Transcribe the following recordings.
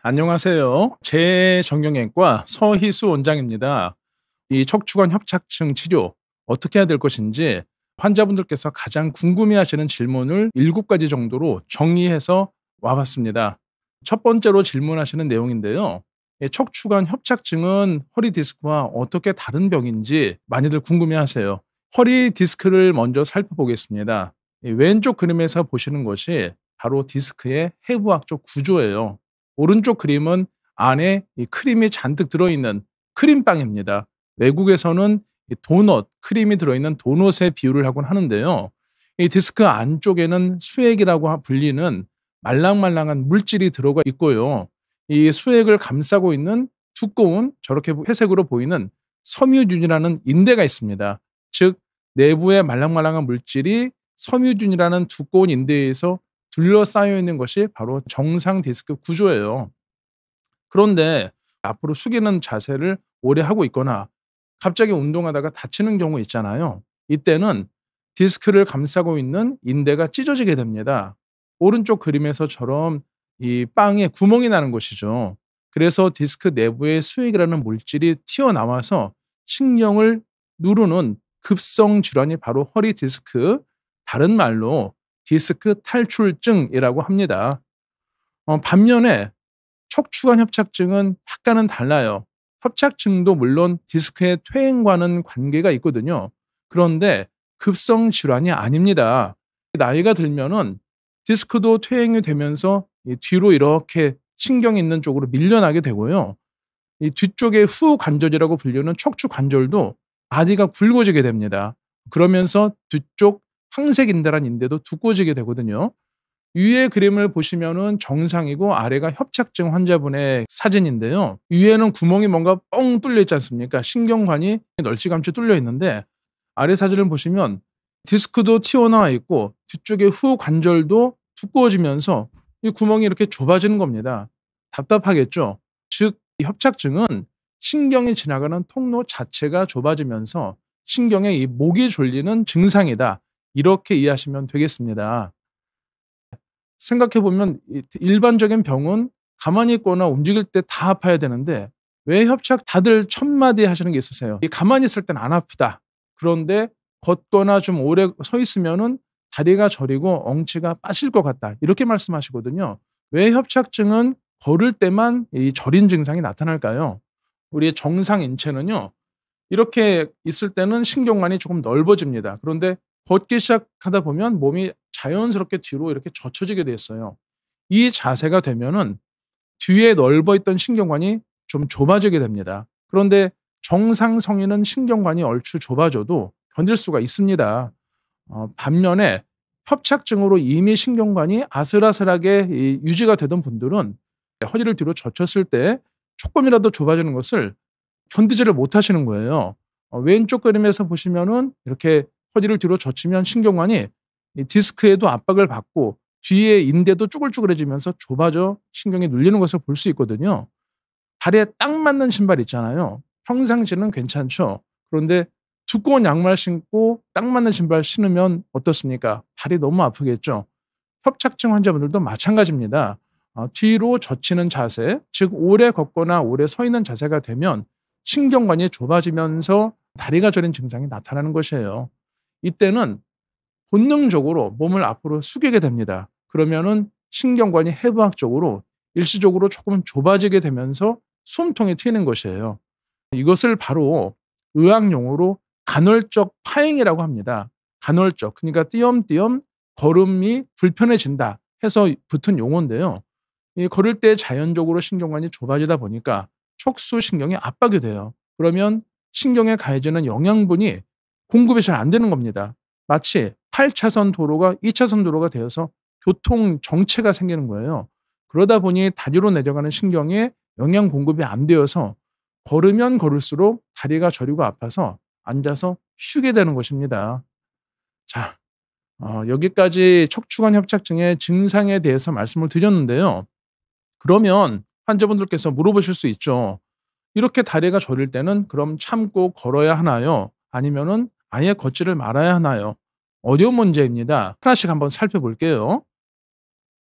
안녕하세요. 재정형외과 서희수 원장입니다. 이 척추관 협착증 치료 어떻게 해야 될 것인지 환자분들께서 가장 궁금해하시는 질문을 7가지 정도로 정리해서 와봤습니다. 첫 번째로 질문하시는 내용인데요. 이 척추관 협착증은 허리 디스크와 어떻게 다른 병인지 많이들 궁금해하세요. 허리 디스크를 먼저 살펴보겠습니다. 이 왼쪽 그림에서 보시는 것이 바로 디스크의 해부학적 구조예요. 오른쪽 그림은 안에 이 크림이 잔뜩 들어있는 크림빵입니다. 외국에서는 이 도넛, 크림이 들어있는 도넛의 비유를 하곤 하는데요. 이 디스크 안쪽에는 수액이라고 불리는 말랑말랑한 물질이 들어가 있고요. 이 수액을 감싸고 있는 두꺼운 저렇게 회색으로 보이는 섬유균이라는 인대가 있습니다. 즉, 내부의 말랑말랑한 물질이 섬유균이라는 두꺼운 인대에서 둘러싸여 있는 것이 바로 정상 디스크 구조예요. 그런데 앞으로 숙이는 자세를 오래 하고 있거나 갑자기 운동하다가 다치는 경우 있잖아요. 이때는 디스크를 감싸고 있는 인대가 찢어지게 됩니다. 오른쪽 그림에서처럼 이 빵에 구멍이 나는 것이죠. 그래서 디스크 내부의 수액이라는 물질이 튀어나와서 신경을 누르는 급성 질환이 바로 허리 디스크, 다른 말로 디스크 탈출증이라고 합니다. 반면에 척추관 협착증은 약간은 달라요. 협착증도 물론 디스크의 퇴행과는 관계가 있거든요. 그런데 급성 질환이 아닙니다. 나이가 들면은 디스크도 퇴행이 되면서 이 뒤로 이렇게 신경이 있는 쪽으로 밀려나게 되고요. 이 뒤쪽의 후관절이라고 불리는 척추 관절도 바디가 굵어지게 됩니다. 그러면서 뒤쪽 항색인대란 인대도 두꺼워지게 되거든요. 위의 그림을 보시면은 정상이고 아래가 협착증 환자분의 사진인데요. 위에는 구멍이 뭔가 뻥 뚫려 있지 않습니까? 신경관이 널찍감치 뚫려 있는데 아래 사진을 보시면 디스크도 튀어나와 있고 뒤쪽의 후관절도 두꺼워지면서 이 구멍이 이렇게 좁아지는 겁니다. 답답하겠죠? 즉, 이 협착증은 신경이 지나가는 통로 자체가 좁아지면서 신경의 이 목이 졸리는 증상이다. 이렇게 이해하시면 되겠습니다. 생각해보면 일반적인 병은 가만히 있거나 움직일 때 다 아파야 되는데 왜 협착 다들 첫마디 하시는 게 있으세요. 가만히 있을 땐 안 아프다. 그런데 걷거나 좀 오래 서 있으면은 다리가 저리고 엉치가 빠질 것 같다. 이렇게 말씀하시거든요. 왜 협착증은 걸을 때만 이 저린 증상이 나타날까요? 우리의 정상 인체는요. 이렇게 있을 때는 신경관이 조금 넓어집니다. 그런데 걷기 시작하다 보면 몸이 자연스럽게 뒤로 이렇게 젖혀지게 됐어요. 이 자세가 되면은 뒤에 넓어 있던 신경관이 좀 좁아지게 됩니다. 그런데 정상 성인은 신경관이 얼추 좁아져도 견딜 수가 있습니다. 반면에 협착증으로 이미 신경관이 아슬아슬하게 유지가 되던 분들은 허리를 뒤로 젖혔을 때 조금이라도 좁아지는 것을 견디지를 못하시는 거예요. 왼쪽 그림에서 보시면은 이렇게 허리를 뒤로 젖히면 신경관이 이 디스크에도 압박을 받고 뒤에 인대도 쭈글쭈글해지면서 좁아져 신경이 눌리는 것을 볼 수 있거든요. 발에 딱 맞는 신발 있잖아요. 평상시는 괜찮죠. 그런데 두꺼운 양말 신고 딱 맞는 신발 신으면 어떻습니까? 발이 너무 아프겠죠. 협착증 환자분들도 마찬가지입니다. 뒤로 젖히는 자세, 즉 오래 걷거나 오래 서 있는 자세가 되면 신경관이 좁아지면서 다리가 저린 증상이 나타나는 것이에요. 이때는 본능적으로 몸을 앞으로 숙이게 됩니다. 그러면은 신경관이 해부학적으로 일시적으로 조금 좁아지게 되면서 숨통이 트이는 것이에요. 이것을 바로 의학용어로 간헐적 파행이라고 합니다. 간헐적, 그러니까 띄엄띄엄 걸음이 불편해진다 해서 붙은 용어인데요. 이 걸을 때 자연적으로 신경관이 좁아지다 보니까 척수신경이 압박이 돼요. 그러면 신경에 가해지는 영양분이 공급이 잘 안 되는 겁니다. 마치 8차선 도로가 2차선 도로가 되어서 교통 정체가 생기는 거예요. 그러다 보니 다리로 내려가는 신경에 영양 공급이 안 되어서 걸으면 걸을수록 다리가 저리고 아파서 앉아서 쉬게 되는 것입니다. 자, 여기까지 척추관 협착증의 증상에 대해서 말씀을 드렸는데요. 그러면 환자분들께서 물어보실 수 있죠. 이렇게 다리가 저릴 때는 그럼 참고 걸어야 하나요? 아니면은 아예 걷지를 말아야 하나요? 어려운 문제입니다. 하나씩 한번 살펴볼게요.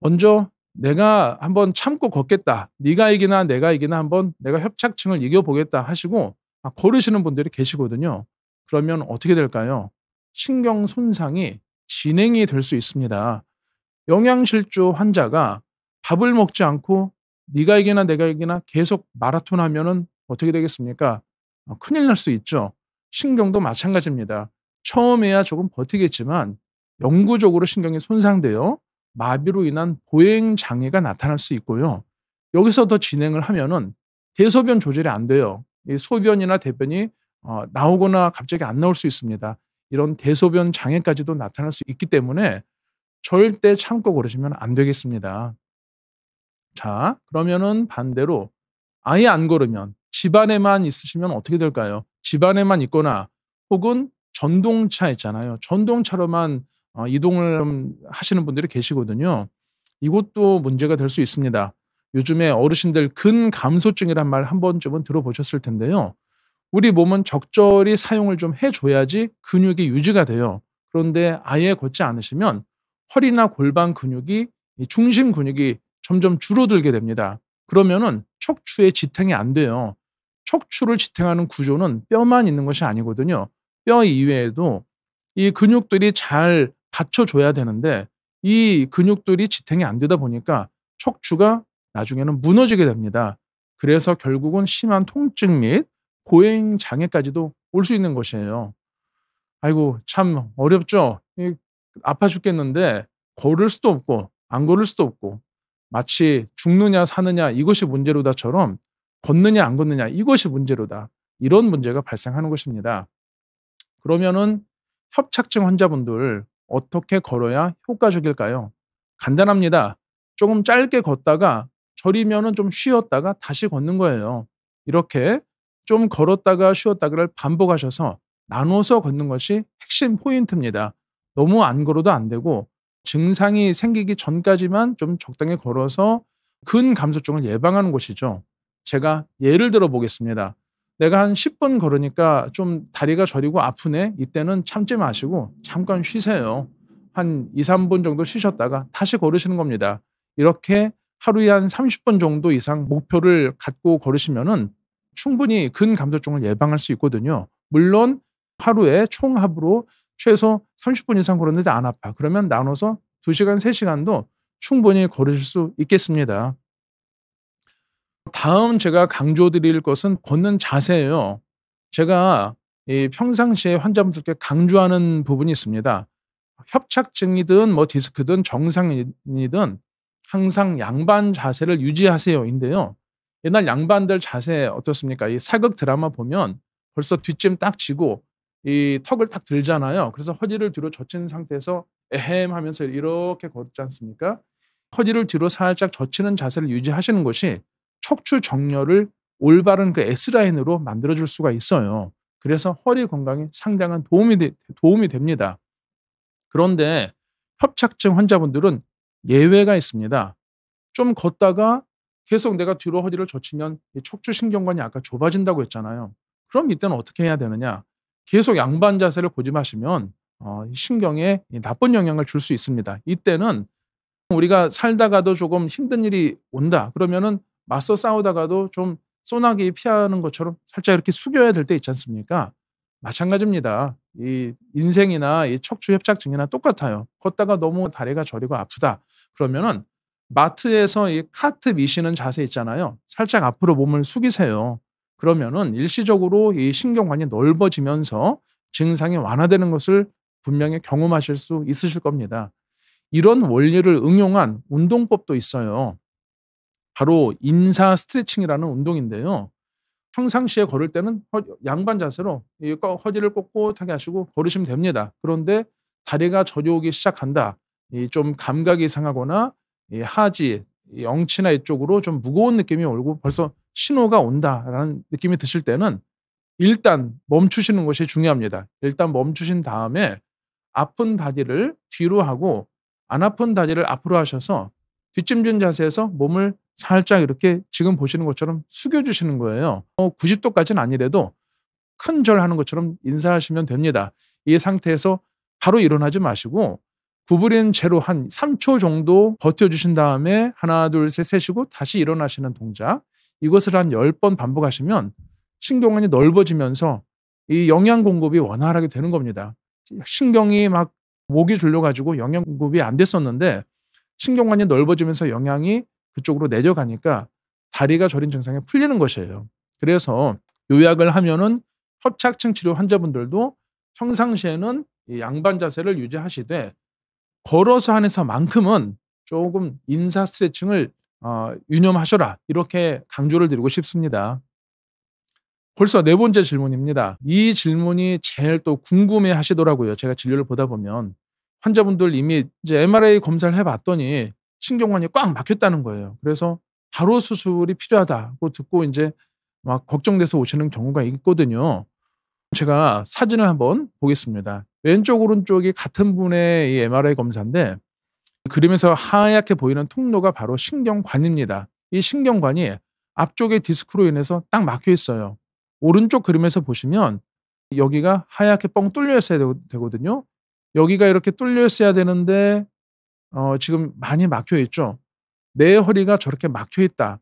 먼저 내가 한번 참고 걷겠다. 네가 이기나 내가 이기나 한번 내가 협착증을 이겨보겠다 하시고 걸으시는 분들이 계시거든요. 그러면 어떻게 될까요? 신경 손상이 진행이 될 수 있습니다. 영양실조 환자가 밥을 먹지 않고 네가 이기나 내가 이기나 계속 마라톤 하면은 어떻게 되겠습니까? 큰일 날 수 있죠. 신경도 마찬가지입니다. 처음에야 조금 버티겠지만 영구적으로 신경이 손상되어 마비로 인한 보행 장애가 나타날 수 있고요. 여기서 더 진행을 하면은 대소변 조절이 안 돼요. 이 소변이나 대변이 나오거나 갑자기 안 나올 수 있습니다. 이런 대소변 장애까지도 나타날 수 있기 때문에 절대 참고 그러시면 안 되겠습니다. 자, 그러면은 반대로 아예 안 걸으면 집안에만 있으시면 어떻게 될까요? 집안에만 있거나 혹은 전동차 있잖아요. 전동차로만 이동을 하시는 분들이 계시거든요. 이것도 문제가 될 수 있습니다. 요즘에 어르신들 근감소증이란 말 한 번쯤은 들어보셨을 텐데요. 우리 몸은 적절히 사용을 좀 해줘야지 근육이 유지가 돼요. 그런데 아예 걷지 않으시면 허리나 골반 근육이 이 중심 근육이 점점 줄어들게 됩니다. 그러면은 척추에 지탱이 안 돼요. 척추를 지탱하는 구조는 뼈만 있는 것이 아니거든요. 뼈 이외에도 이 근육들이 잘 받쳐줘야 되는데 이 근육들이 지탱이 안 되다 보니까 척추가 나중에는 무너지게 됩니다. 그래서 결국은 심한 통증 및 보행 장애까지도 올 수 있는 것이에요. 아이고 참 어렵죠. 아파 죽겠는데 걸을 수도 없고 안 걸을 수도 없고 마치 죽느냐 사느냐 이것이 문제로다처럼 걷느냐 안 걷느냐 이것이 문제로다. 이런 문제가 발생하는 것입니다. 그러면은 협착증 환자분들 어떻게 걸어야 효과적일까요? 간단합니다. 조금 짧게 걷다가 저리면은 좀 쉬었다가 다시 걷는 거예요. 이렇게 좀 걸었다가 쉬었다가를 반복하셔서 나눠서 걷는 것이 핵심 포인트입니다. 너무 안 걸어도 안 되고 증상이 생기기 전까지만 좀 적당히 걸어서 근감소증을 예방하는 것이죠. 제가 예를 들어 보겠습니다. 내가 한 10분 걸으니까 좀 다리가 저리고 아프네. 이때는 참지 마시고 잠깐 쉬세요. 한 2-3분 정도 쉬셨다가 다시 걸으시는 겁니다. 이렇게 하루에 한 30분 정도 이상 목표를 갖고 걸으시면은 충분히 근감소증을 예방할 수 있거든요. 물론 하루에 총합으로 최소 30분 이상 걸었는데 안 아파. 그러면 나눠서 2시간, 3시간도 충분히 걸으실 수 있겠습니다. 다음 제가 강조드릴 것은 걷는 자세예요. 제가 이 평상시에 환자분들께 강조하는 부분이 있습니다. 협착증이든 뭐 디스크든 정상이든 항상 양반 자세를 유지하세요인데요. 옛날 양반들 자세 어떻습니까? 이 사극 드라마 보면 벌써 뒷짐 딱 지고 이 턱을 딱 들잖아요. 그래서 허리를 뒤로 젖힌 상태에서 에헴 하면서 이렇게 걷지 않습니까? 허리를 뒤로 살짝 젖히는 자세를 유지하시는 것이 척추 정렬을 올바른 그 S라인으로 만들어 줄 수가 있어요. 그래서 허리 건강에 상당한 도움이 됩니다. 그런데 협착증 환자분들은 예외가 있습니다. 좀 걷다가 계속 내가 뒤로 허리를 젖히면 이 척추 신경관이 아까 좁아진다고 했잖아요. 그럼 이때는 어떻게 해야 되느냐? 계속 양반 자세를 고집하시면 이 신경에 이 나쁜 영향을 줄 수 있습니다. 이때는 우리가 살다가도 조금 힘든 일이 온다. 그러면은 맞서 싸우다가도 좀 소나기 피하는 것처럼 살짝 이렇게 숙여야 될 때 있지 않습니까? 마찬가지입니다. 이 인생이나 이 척추 협착증이나 똑같아요. 걷다가 너무 다리가 저리고 아프다. 그러면은 마트에서 이 카트 미시는 자세 있잖아요. 살짝 앞으로 몸을 숙이세요. 그러면은 일시적으로 이 신경관이 넓어지면서 증상이 완화되는 것을 분명히 경험하실 수 있으실 겁니다. 이런 원리를 응용한 운동법도 있어요. 바로 인사 스트레칭이라는 운동인데요. 평상시에 걸을 때는 양반 자세로 이 허리를 꼿꼿하게 하시고 걸으시면 됩니다. 그런데 다리가 저려오기 시작한다. 이 좀 감각이 이상하거나 이 하지, 이 엉치나 이쪽으로 좀 무거운 느낌이 오고 벌써 신호가 온다라는 느낌이 드실 때는 일단 멈추시는 것이 중요합니다. 일단 멈추신 다음에 아픈 다리를 뒤로 하고 안 아픈 다리를 앞으로 하셔서 뒷짐진 자세에서 몸을 살짝 이렇게 지금 보시는 것처럼 숙여 주시는 거예요. 90도까지는 아니래도 큰 절 하는 것처럼 인사하시면 됩니다. 이 상태에서 바로 일어나지 마시고 구부린 채로 한 3초 정도 버텨주신 다음에 하나, 둘, 셋 세시고 다시 일어나시는 동작. 이것을 한 10번 반복하시면 신경관이 넓어지면서 이 영양 공급이 원활하게 되는 겁니다. 신경이 막 목이 졸려가지고 영양 공급이 안 됐었는데 신경관이 넓어지면서 영양이 그쪽으로 내려가니까 다리가 저린 증상이 풀리는 것이에요. 그래서 요약을 하면은 협착증 치료 환자분들도 평상시에는 이 양반 자세를 유지하시되 걸어서 하면서만큼은 조금 인사 스트레칭을 유념하셔라. 이렇게 강조를 드리고 싶습니다. 벌써 네 번째 질문입니다. 이 질문이 제일 또 궁금해 하시더라고요. 제가 진료를 보다 보면. 환자분들 이미 이제 MRI 검사를 해봤더니 신경관이 꽉 막혔다는 거예요. 그래서 바로 수술이 필요하다고 듣고 이제 막 걱정돼서 오시는 경우가 있거든요. 제가 사진을 한번 보겠습니다. 왼쪽 오른쪽이 같은 분의 이 MRI 검사인데 그림에서 하얗게 보이는 통로가 바로 신경관입니다. 이 신경관이 앞쪽의 디스크로 인해서 딱 막혀 있어요. 오른쪽 그림에서 보시면 여기가 하얗게 뻥 뚫려 있어야 되거든요. 여기가 이렇게 뚫려 있어야 되는데 지금 많이 막혀 있죠. 내 허리가 저렇게 막혀 있다.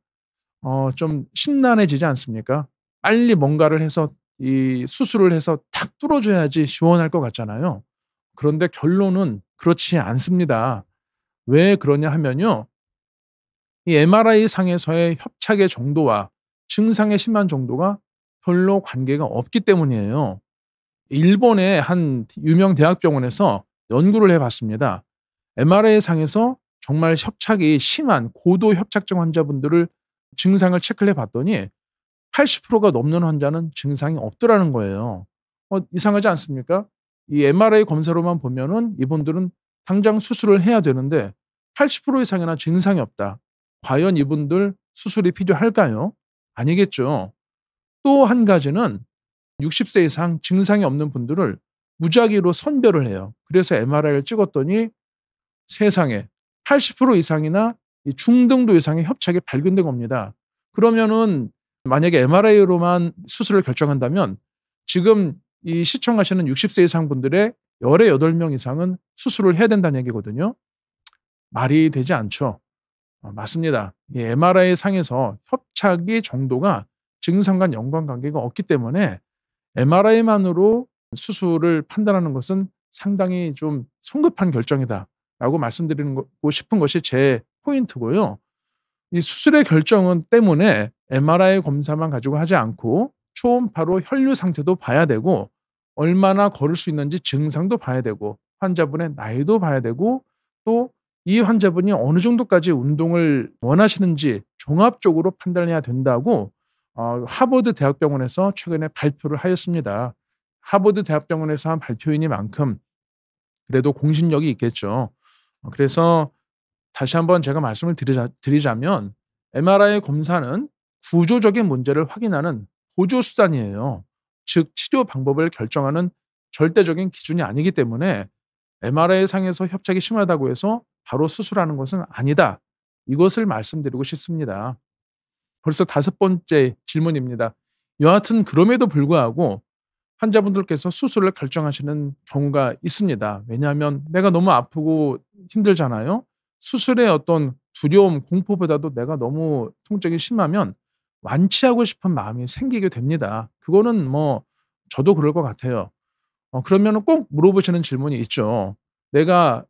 좀 심란해지지 않습니까? 빨리 뭔가를 해서 이 수술을 해서 탁 뚫어줘야지 시원할 것 같잖아요. 그런데 결론은 그렇지 않습니다. 왜 그러냐 하면요. 이 MRI 상에서의 협착의 정도와 증상의 심한 정도가 별로 관계가 없기 때문이에요. 일본의 한 유명 대학병원에서 연구를 해봤습니다. MRI 상에서 정말 협착이 심한 고도 협착증 환자분들을 증상을 체크를 해봤더니 80%가 넘는 환자는 증상이 없더라는 거예요. 이상하지 않습니까? 이 MRI 검사로만 보면은 이분들은 당장 수술을 해야 되는데 80% 이상이나 증상이 없다. 과연 이분들 수술이 필요할까요? 아니겠죠. 또 한 가지는 60세 이상 증상이 없는 분들을 무작위로 선별을 해요. 그래서 MRI를 찍었더니 세상에 80% 이상이나 이 중등도 이상의 협착이 발견된 겁니다. 그러면은 만약에 MRI로만 수술을 결정한다면 지금 이 시청하시는 60세 이상 분들의 열의 8명 이상은 수술을 해야 된다는 얘기거든요. 말이 되지 않죠. 맞습니다. 이 MRI 상에서 협착의 정도가 증상과 연관관계가 없기 때문에 MRI만으로 수술을 판단하는 것은 상당히 좀 성급한 결정이다라고 말씀드리고 싶은 것이 제 포인트고요. 이 수술의 결정은 때문에 MRI 검사만 가지고 하지 않고 초음파로 혈류 상태도 봐야 되고 얼마나 걸을 수 있는지 증상도 봐야 되고 환자분의 나이도 봐야 되고 또 이 환자분이 어느 정도까지 운동을 원하시는지 종합적으로 판단해야 된다고 하버드 대학병원에서 최근에 발표를 하였습니다. 하버드 대학병원에서 한 발표이니만큼 그래도 공신력이 있겠죠. 그래서 다시 한번 제가 말씀을 드리자면 MRI 검사는 구조적인 문제를 확인하는 보조 수단이에요. 즉 치료 방법을 결정하는 절대적인 기준이 아니기 때문에 MRI 상에서 협착이 심하다고 해서 바로 수술하는 것은 아니다. 이것을 말씀드리고 싶습니다. 벌써 5번째 질문입니다. 여하튼 그럼에도 불구하고 환자분들께서 수술을 결정하시는 경우가 있습니다. 왜냐하면 내가 너무 아프고 힘들잖아요. 수술의 어떤 두려움, 공포보다도 내가 너무 통증이 심하면 완치하고 싶은 마음이 생기게 됩니다. 그거는 뭐 저도 그럴 것 같아요. 그러면 꼭 물어보시는 질문이 있죠. 내가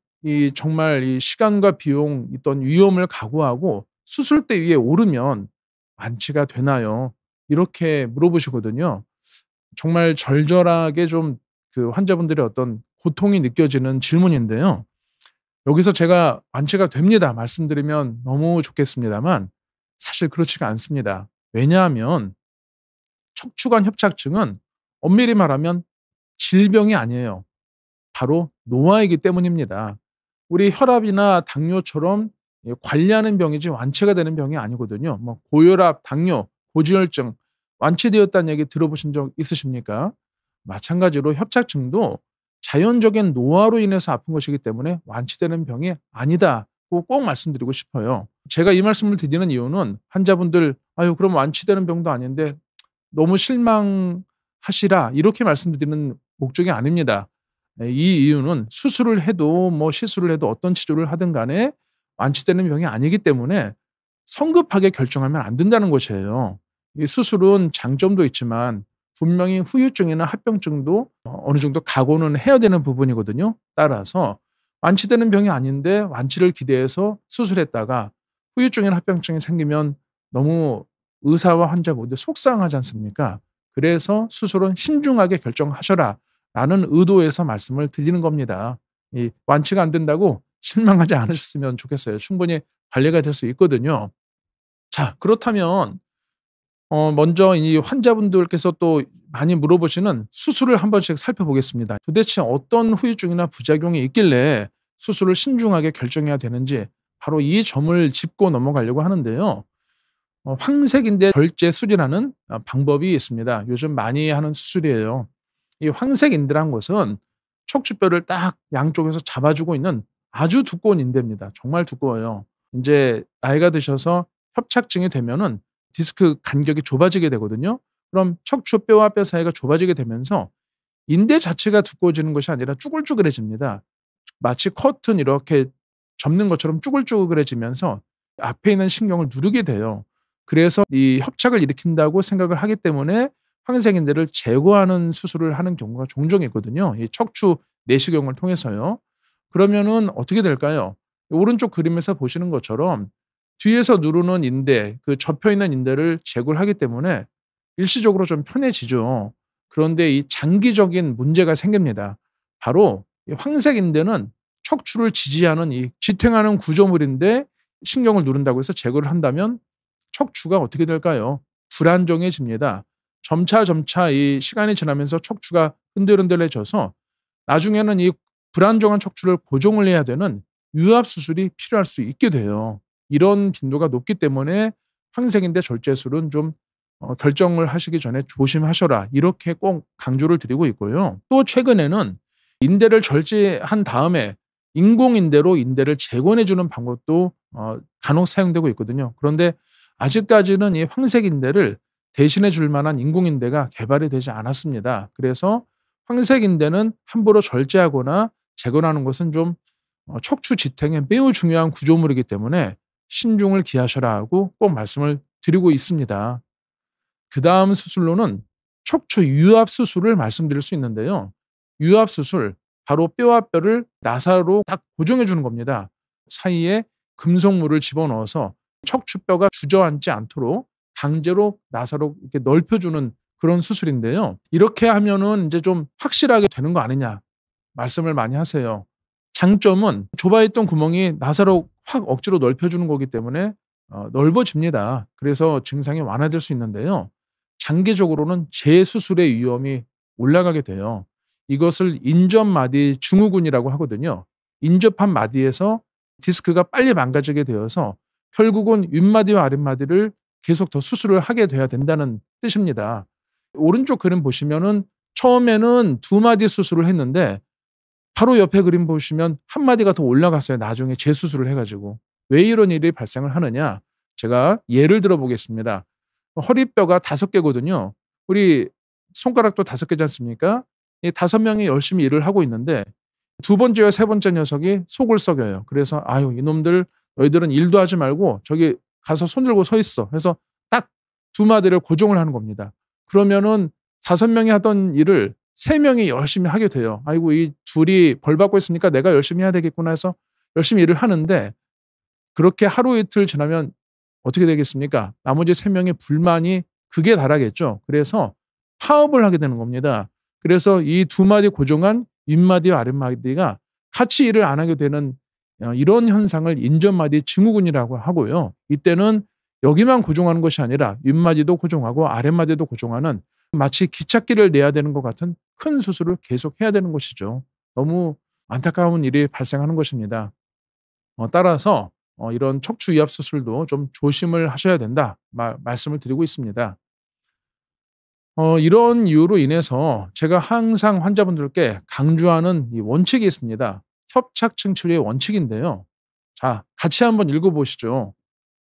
정말 이 시간과 비용 있던 위험을 각오하고 수술대 위에 오르면 완치가 되나요? 이렇게 물어보시거든요. 정말 절절하게 좀 그 환자분들의 어떤 고통이 느껴지는 질문인데요. 여기서 제가 완치가 됩니다 말씀드리면 너무 좋겠습니다만 사실 그렇지가 않습니다. 왜냐하면 척추관 협착증은 엄밀히 말하면 질병이 아니에요. 바로 노화이기 때문입니다. 우리 혈압이나 당뇨처럼 관리하는 병이지 완치가 되는 병이 아니거든요. 뭐 고혈압, 당뇨, 고지혈증 완치되었다는 얘기 들어보신 적 있으십니까? 마찬가지로 협착증도 자연적인 노화로 인해서 아픈 것이기 때문에 완치되는 병이 아니다고 꼭 말씀드리고 싶어요. 제가 이 말씀을 드리는 이유는 환자분들 아유 그럼 완치되는 병도 아닌데 너무 실망하시라 이렇게 말씀드리는 목적이 아닙니다. 이 이유는 수술을 해도 뭐 시술을 해도 어떤 치료를 하든 간에 완치되는 병이 아니기 때문에 성급하게 결정하면 안 된다는 것이에요. 이 수술은 장점도 있지만 분명히 후유증이나 합병증도 어느 정도 각오는 해야 되는 부분이거든요. 따라서 완치되는 병이 아닌데 완치를 기대해서 수술했다가 후유증이나 합병증이 생기면 너무 의사와 환자 모두 속상하지 않습니까? 그래서 수술은 신중하게 결정하셔라라는 의도에서 말씀을 드리는 겁니다. 이 완치가 안 된다고 실망하지 않으셨으면 좋겠어요. 충분히 관리가 될 수 있거든요. 자, 그렇다면 먼저 이 환자분들께서 또 많이 물어보시는 수술을 한 번씩 살펴보겠습니다. 도대체 어떤 후유증이나 부작용이 있길래 수술을 신중하게 결정해야 되는지 바로 이 점을 짚고 넘어가려고 하는데요. 황색인대 절제술이라는 방법이 있습니다. 요즘 많이 하는 수술이에요. 이 황색인대란 것은 척추뼈를 딱 양쪽에서 잡아주고 있는 아주 두꺼운 인대입니다. 정말 두꺼워요. 이제 나이가 드셔서 협착증이 되면은 디스크 간격이 좁아지게 되거든요. 그럼 척추뼈와 뼈 사이가 좁아지게 되면서 인대 자체가 두꺼워지는 것이 아니라 쭈글쭈글해집니다. 마치 커튼 이렇게 접는 것처럼 쭈글쭈글해지면서 앞에 있는 신경을 누르게 돼요. 그래서 이 협착을 일으킨다고 생각을 하기 때문에 황색인대를 제거하는 수술을 하는 경우가 종종 있거든요. 이 척추 내시경을 통해서요. 그러면은 어떻게 될까요? 오른쪽 그림에서 보시는 것처럼 뒤에서 누르는 인대, 그 접혀 있는 인대를 제거를 하기 때문에 일시적으로 좀 편해지죠. 그런데 이 장기적인 문제가 생깁니다. 바로 이 황색인대는 척추를 지지하는 이 지탱하는 구조물인데 신경을 누른다고 해서 제거를 한다면 척추가 어떻게 될까요? 불안정해집니다. 점차 이 시간이 지나면서 척추가 흔들흔들해져서 나중에는 이 불안정한 척추를 고정을 해야 되는 유압 수술이 필요할 수 있게 돼요. 이런 빈도가 높기 때문에 황색인대 절제술은 좀 결정을 하시기 전에 조심하셔라. 이렇게 꼭 강조를 드리고 있고요. 또 최근에는 인대를 절제한 다음에 인공인대로 인대를 재건해 주는 방법도 간혹 사용되고 있거든요. 그런데 아직까지는 이 황색인대를 대신해 줄 만한 인공인대가 개발이 되지 않았습니다. 그래서 황색인대는 함부로 절제하거나 재건하는 것은 좀 척추 지탱에 매우 중요한 구조물이기 때문에 신중을 기하셔라 하고 꼭 말씀을 드리고 있습니다. 그다음 수술로는 척추 유압 수술을 말씀드릴 수 있는데요. 유압 수술, 바로 뼈와 뼈를 나사로 딱 고정해 주는 겁니다. 사이에 금속물을 집어넣어서 척추뼈가 주저앉지 않도록 강제로 나사로 이렇게 넓혀주는 그런 수술인데요. 이렇게 하면은 이제 좀 확실하게 되는 거 아니냐 말씀을 많이 하세요. 장점은 좁아있던 구멍이 나사로 확 억지로 넓혀주는 거기 때문에 넓어집니다. 그래서 증상이 완화될 수 있는데요. 장기적으로는 재수술의 위험이 올라가게 돼요. 이것을 인접마디 증후군이라고 하거든요. 인접한 마디에서 디스크가 빨리 망가지게 되어서 결국은 윗마디와 아랫마디를 계속 더 수술을 하게 돼야 된다는 뜻입니다. 오른쪽 그림 보시면은 처음에는 두 마디 수술을 했는데 바로 옆에 그림 보시면 한 마디가 더 올라갔어요. 나중에 재수술을 해가지고. 왜 이런 일이 발생을 하느냐? 제가 예를 들어 보겠습니다. 허리뼈가 5개거든요. 우리 손가락도 5개지 않습니까? 이 5명이 열심히 일을 하고 있는데 두 번째와 세 번째 녀석이 속을 썩여요. 그래서 아유 이놈들 너희들은 일도 하지 말고 저기 가서 손 들고 서 있어. 해서 딱 두 마디를 고정을 하는 겁니다. 그러면은 5명이 하던 일을 3명이 열심히 하게 돼요. 아이고 이 둘이 벌 받고 있으니까 내가 열심히 해야 되겠구나 해서 열심히 일을 하는데 그렇게 하루 이틀 지나면 어떻게 되겠습니까? 나머지 3명의 불만이 극에 달하겠죠. 그래서 파업을 하게 되는 겁니다. 그래서 이 두 마디 고정한 윗마디와 아랫마디가 같이 일을 안 하게 되는 이런 현상을 인접마디 증후군이라고 하고요. 이때는 여기만 고정하는 것이 아니라 윗마디도 고정하고 아랫마디도 고정하는 마치 기찻길을 내야 되는 것 같은 큰 수술을 계속 해야 되는 것이죠. 너무 안타까운 일이 발생하는 것입니다. 따라서 이런 척추 이압 수술도 좀 조심을 하셔야 된다 말씀을 드리고 있습니다. 이런 이유로 인해서 제가 항상 환자분들께 강조하는 이 원칙이 있습니다. 협착증 치료의 원칙인데요. 자, 같이 한번 읽어보시죠.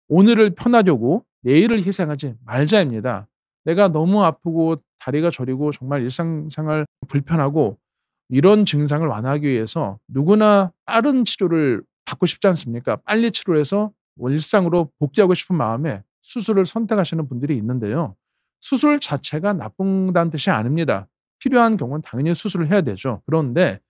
오늘을 편하려고 내일을 희생하지 말자입니다. 내가 너무 아프고 다리가 저리고 정말 일상생활 불편하고 이런 증상을 완화하기 위해서 누구나 빠른 치료를 받고 싶지 않습니까? 빨리 치료해서 일상으로 복귀하고 싶은 마음에 수술을 선택하시는 분들이 있는데요. 수술 자체가 나쁘다는 뜻이 아닙니다. 필요한 경우는 당연히 수술을 해야 되죠. 그런데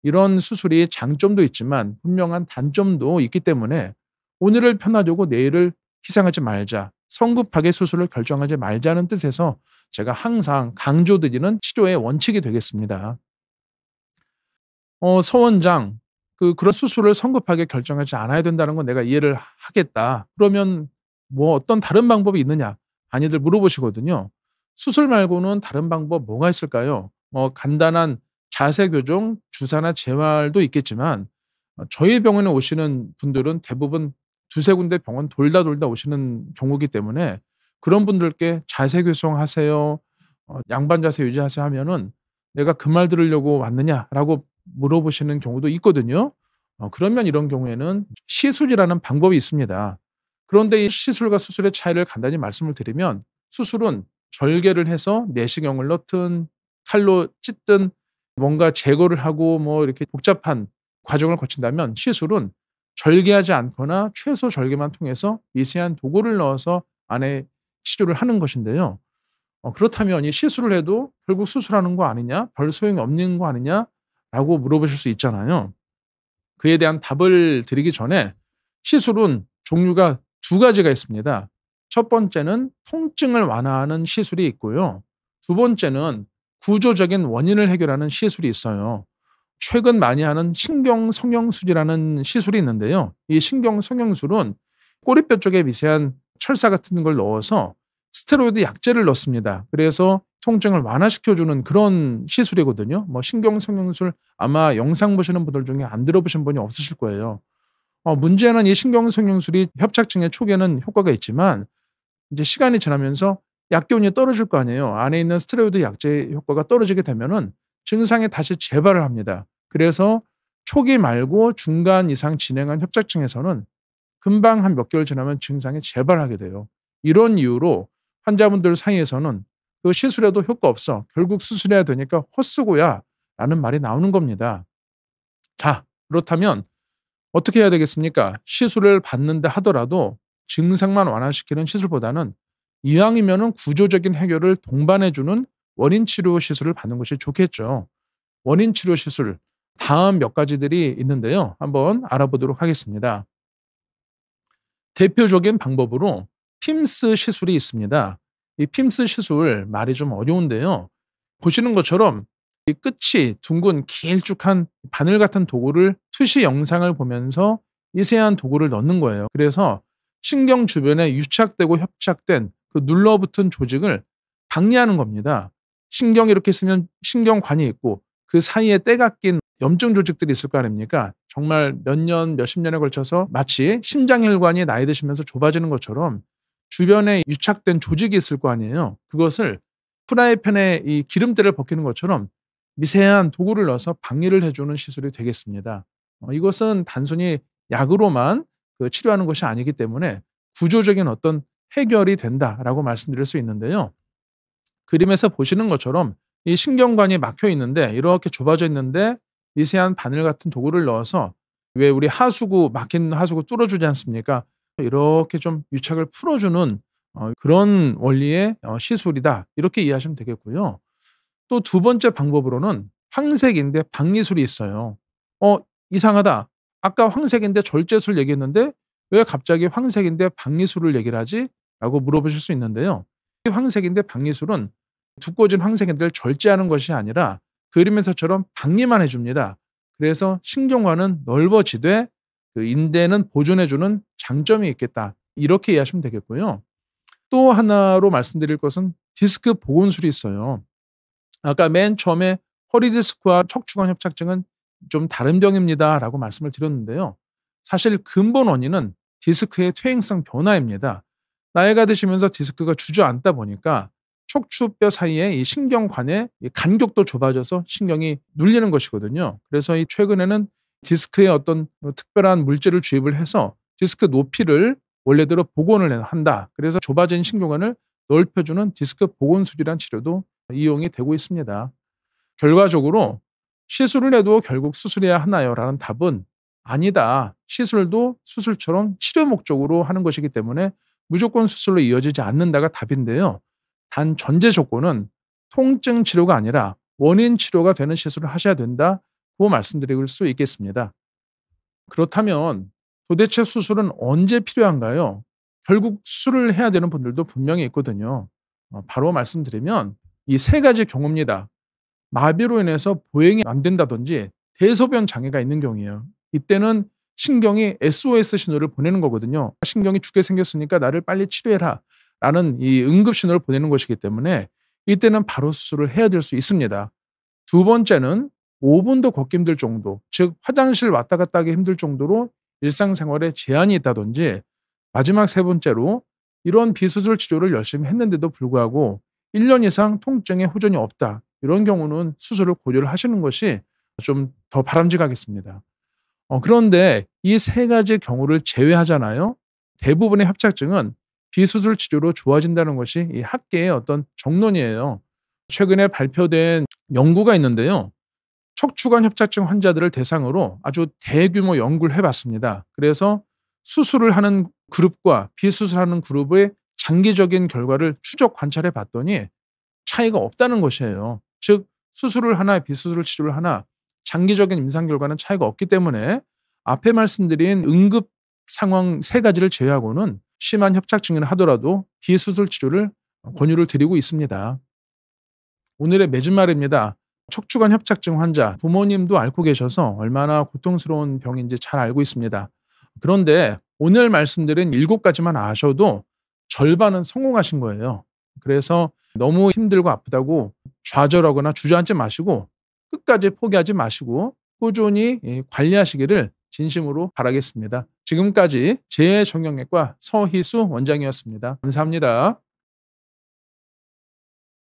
이런 수술이 장점도 있지만 분명한 단점도 있기 때문에 오늘을 편하려고 내일을 희생하지 말자. 성급하게 수술을 결정하지 말자는 뜻에서 제가 항상 강조드리는 치료의 원칙이 되겠습니다. 서 원장, 그런 수술을 성급하게 결정하지 않아야 된다는 건 내가 이해를 하겠다. 그러면 뭐 어떤 다른 방법이 있느냐? 많이들 물어보시거든요. 수술 말고는 다른 방법 뭐가 있을까요? 간단한 자세 교정, 주사나 재활도 있겠지만 저희 병원에 오시는 분들은 대부분 두세 군데 병원 돌다 돌다 오시는 경우이기 때문에 그런 분들께 자세 교정하세요. 양반 자세 유지하세요 하면은 "내가 그 말 들으려고 왔느냐?"라고 물어보시는 경우도 있거든요. 그러면 이런 경우에는 시술이라는 방법이 있습니다. 그런데 이 시술과 수술의 차이를 간단히 말씀을 드리면 수술은 절개를 해서 내시경을 넣든 칼로 찢든 뭔가 제거를 하고 뭐 이렇게 복잡한 과정을 거친다면 시술은 절개하지 않거나 최소 절개만 통해서 미세한 도구를 넣어서 안에 치료를 하는 것인데요. 그렇다면 이 시술을 해도 결국 수술하는 거 아니냐? 별 소용이 없는 거 아니냐?라고 물어보실 수 있잖아요. 그에 대한 답을 드리기 전에 시술은 종류가 두 가지가 있습니다. 첫 번째는 통증을 완화하는 시술이 있고요. 두 번째는 구조적인 원인을 해결하는 시술이 있어요. 최근 많이 하는 신경성형술이라는 시술이 있는데요. 이 신경성형술은 꼬리뼈 쪽에 미세한 철사 같은 걸 넣어서 스테로이드 약제를 넣습니다. 그래서 통증을 완화시켜주는 그런 시술이거든요. 신경성형술 아마 영상 보시는 분들 중에 안 들어보신 분이 없으실 거예요. 문제는 이 신경성형술이 협착증의 초기에는 효과가 있지만 이제 시간이 지나면서 약기운이 떨어질 거 아니에요. 안에 있는 스테로이드 약제 효과가 떨어지게 되면은 증상이 다시 재발을 합니다. 그래서 초기 말고 중간 이상 진행한 협착증에서는 금방 한 몇 개월 지나면 증상이 재발하게 돼요. 이런 이유로 환자분들 사이에서는 "그 시술해도 효과 없어. 결국 수술해야 되니까 헛수고야." 라는 말이 나오는 겁니다. 자, 그렇다면 어떻게 해야 되겠습니까? 시술을 받는다 하더라도 증상만 완화시키는 시술보다는 이왕이면은 구조적인 해결을 동반해 주는 원인 치료 시술을 받는 것이 좋겠죠. 원인 치료 시술 다음 몇 가지들이 있는데요. 한번 알아보도록 하겠습니다. 대표적인 방법으로 핌스 시술이 있습니다. 이 핌스 시술 말이 좀 어려운데요. 보시는 것처럼 이 끝이 둥근 길쭉한 바늘 같은 도구를 투시 영상을 보면서 미세한 도구를 넣는 거예요. 그래서 신경 주변에 유착되고 협착된 그 눌러붙은 조직을 박리하는 겁니다. 신경이 이렇게 있으면 신경관이 있고 그 사이에 때가 낀 염증 조직들이 있을 거 아닙니까? 정말 몇 년, 몇십 년에 걸쳐서 마치 심장혈관이 나이 드시면서 좁아지는 것처럼 주변에 유착된 조직이 있을 거 아니에요. 그것을 프라이팬에 이 기름때를 벗기는 것처럼 미세한 도구를 넣어서 박리를 해주는 시술이 되겠습니다. 이것은 단순히 약으로만 치료하는 것이 아니기 때문에 구조적인 어떤 해결이 된다라고 말씀드릴 수 있는데요. 그림에서 보시는 것처럼 이 신경관이 막혀 있는데 이렇게 좁아져 있는데 미세한 바늘 같은 도구를 넣어서 왜 우리 하수구 막힌 하수구 뚫어주지 않습니까? 이렇게 좀 유착을 풀어주는 그런 원리의 시술이다. 이렇게 이해하시면 되겠고요. 또 두 번째 방법으로는 황색인대 박리술이 있어요. 이상하다. 아까 황색인대 절제술 얘기했는데 왜 갑자기 황색인대 박리술을 얘기를 하지? 라고 물어보실 수 있는데요. 이 황색인대 박리술은 두꺼워진 황색인대를 절제하는 것이 아니라 그림에서처럼 박리만 해줍니다. 그래서 신경관은 넓어지되 그 인대는 보존해주는 장점이 있겠다. 이렇게 이해하시면 되겠고요. 또 하나로 말씀드릴 것은 디스크 보건술이 있어요. 아까 맨 처음에 허리 디스크와 척추관 협착증은 좀 다른 병입니다라고 말씀을 드렸는데요. 사실 근본 원인은 디스크의 퇴행성 변화입니다. 나이가 드시면서 디스크가 주저앉다 보니까 척추뼈 사이에 이 신경관의 이 간격도 좁아져서 신경이 눌리는 것이거든요. 그래서 이 최근에는 디스크에 어떤 특별한 물질을 주입을 해서 디스크 높이를 원래대로 복원을 한다. 그래서 좁아진 신경관을 넓혀주는 디스크 복원술이라는 치료도 이용이 되고 있습니다. 결과적으로 시술을 해도 결국 수술해야 하나요? 라는 답은 아니다. 시술도 수술처럼 치료 목적으로 하는 것이기 때문에 무조건 수술로 이어지지 않는다가 답인데요. 단 전제 조건은 통증 치료가 아니라 원인 치료가 되는 시술을 하셔야 된다고 말씀드릴 수 있겠습니다. 그렇다면 도대체 수술은 언제 필요한가요? 결국 수술을 해야 되는 분들도 분명히 있거든요. 바로 말씀드리면 이 세 가지 경우입니다. 마비로 인해서 보행이 안 된다든지 대소변 장애가 있는 경우예요. 이때는 신경이 SOS 신호를 보내는 거거든요. 신경이 죽게 생겼으니까 나를 빨리 치료해라 라는 이 응급 신호를 보내는 것이기 때문에 이때는 바로 수술을 해야 될 수 있습니다. 두 번째는 5분도 걷기 힘들 정도, 즉 화장실 왔다 갔다 하기 힘들 정도로 일상생활에 제한이 있다든지, 마지막 세 번째로 이런 비수술 치료를 열심히 했는데도 불구하고 1년 이상 통증에 호전이 없다. 이런 경우는 수술을 고려를 하시는 것이 좀 더 바람직하겠습니다. 그런데 이 세 가지 경우를 제외하잖아요. 대부분의 협착증은 비수술 치료로 좋아진다는 것이 이 학계의 어떤 정론이에요. 최근에 발표된 연구가 있는데요. 척추관 협착증 환자들을 대상으로 아주 대규모 연구를 해봤습니다. 그래서 수술을 하는 그룹과 비수술하는 그룹의 장기적인 결과를 추적 관찰해 봤더니 차이가 없다는 것이에요. 즉 수술을 하나 비수술 치료를 하나 장기적인 임상 결과는 차이가 없기 때문에 앞에 말씀드린 응급 상황 세 가지를 제외하고는 심한 협착증을 하더라도 비수술 치료를 권유를 드리고 있습니다. 오늘의 맺은 말입니다. 척추관 협착증 환자 부모님도 앓고 계셔서 얼마나 고통스러운 병인지 잘 알고 있습니다. 그런데 오늘 말씀드린 7가지만 아셔도 절반은 성공하신 거예요. 그래서 너무 힘들고 아프다고 좌절하거나 주저앉지 마시고 끝까지 포기하지 마시고 꾸준히 관리하시기를 진심으로 바라겠습니다. 지금까지 재정형외과 서희수 원장이었습니다. 감사합니다.